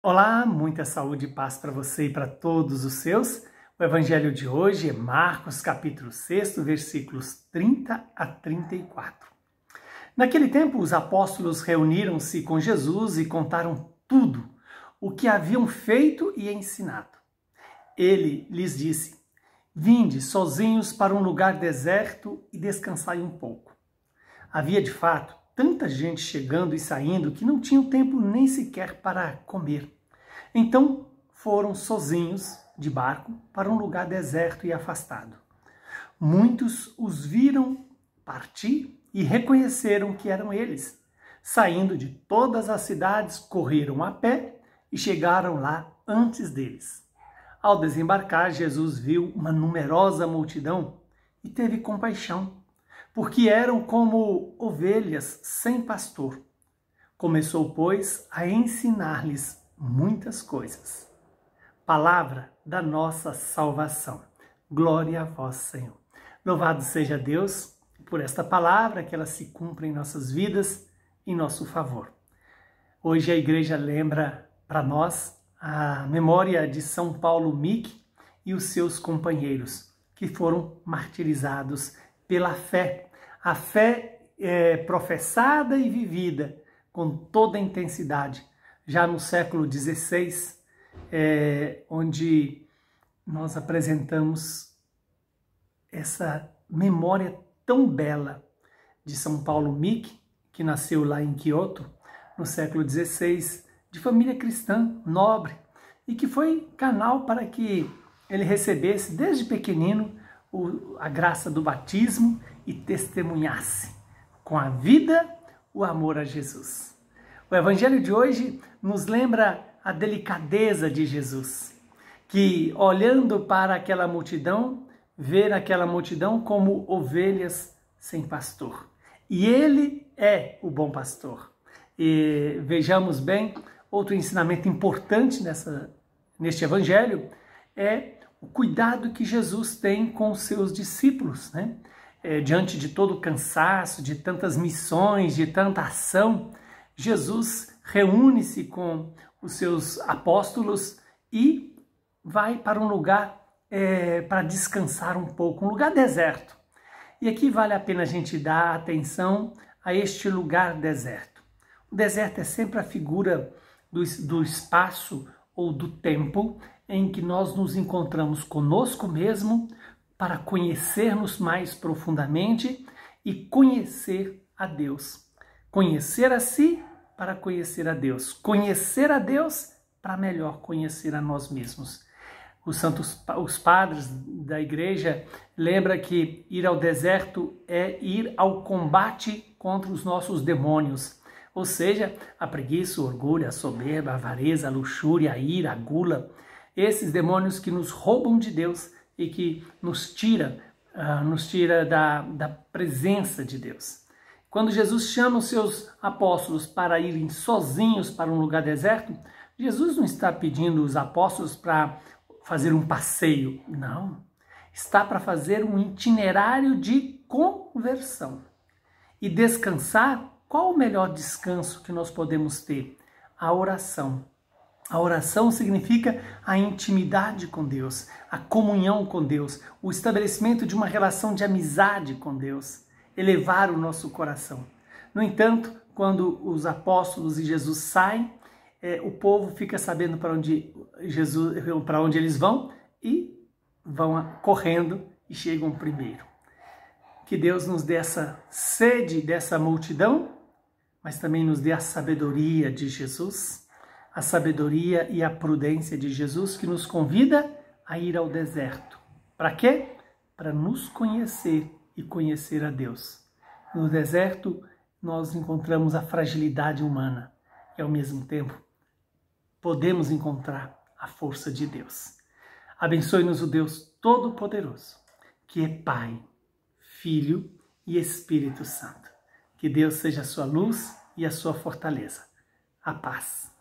Olá, muita saúde e paz para você e para todos os seus. O evangelho de hoje é Marcos, capítulo 6, versículos 30 a 34. Naquele tempo, os apóstolos reuniram-se com Jesus e contaram tudo o que haviam feito e ensinado. Ele lhes disse: "Vinde sozinhos para um lugar deserto e descansai um pouco." Havia de fato tanta gente chegando e saindo que não tinham tempo nem sequer para comer. Então foram sozinhos de barco para um lugar deserto e afastado. Muitos os viram partir e reconheceram que eram eles. Saindo de todas as cidades, correram a pé e chegaram lá antes deles. Ao desembarcar, Jesus viu uma numerosa multidão e teve compaixão, porque eram como ovelhas sem pastor. Começou, pois, a ensinar-lhes muitas coisas. Palavra da nossa salvação. Glória a vós, Senhor. Louvado seja Deus por esta palavra, que ela se cumpra em nossas vidas, em nosso favor. Hoje a igreja lembra para nós a memória de São Paulo Mick e os seus companheiros, que foram martirizados pela fé. A fé professada e vivida com toda a intensidade, já no século XVI, onde nós apresentamos essa memória tão bela de São Paulo Mick, que nasceu lá em Kyoto, no século XVI, de família cristã, nobre, e que foi canal para que ele recebesse, desde pequenino, a graça do batismo e testemunhasse com a vida o amor a Jesus. O evangelho de hoje nos lembra a delicadeza de Jesus, que olhando para aquela multidão, vê aquela multidão como ovelhas sem pastor. E ele é o bom pastor. E vejamos bem, outro ensinamento importante neste evangelho é o cuidado que Jesus tem com os seus discípulos, né? Diante de todo o cansaço, de tantas missões, de tanta ação, Jesus reúne-se com os seus apóstolos e vai para um lugar para descansar um pouco, um lugar deserto. E aqui vale a pena a gente dar atenção a este lugar deserto. O deserto é sempre a figura do espaço ou do tempo em que nós nos encontramos conosco mesmo para conhecermos mais profundamente e conhecer a Deus. Conhecer a si para conhecer a Deus. Conhecer a Deus para melhor conhecer a nós mesmos. Os padres da igreja lembram que ir ao deserto é ir ao combate contra os nossos demônios. Ou seja, a preguiça, o orgulho, a soberba, a avareza, a luxúria, a ira, a gula. Esses demônios que nos roubam de Deus e que nos tira da presença de Deus. Quando Jesus chama os seus apóstolos para irem sozinhos para um lugar deserto, Jesus não está pedindo os apóstolos para fazer um passeio, não. Está para fazer um itinerário de conversão. E descansar, qual o melhor descanso que nós podemos ter? A oração. A oração significa a intimidade com Deus, a comunhão com Deus, o estabelecimento de uma relação de amizade com Deus, elevar o nosso coração. No entanto, quando os apóstolos e Jesus saem, o povo fica sabendo para onde eles vão e vão correndo e chegam primeiro. Que Deus nos dê essa sede dessa multidão, mas também nos dê a sabedoria de Jesus, a sabedoria e a prudência de Jesus, que nos convida a ir ao deserto. Para quê? Para nos conhecer e conhecer a Deus. No deserto, nós encontramos a fragilidade humana e, ao mesmo tempo, podemos encontrar a força de Deus. Abençoe-nos o Deus Todo-Poderoso, que é Pai, Filho e Espírito Santo. Que Deus seja a sua luz e a sua fortaleza. A paz.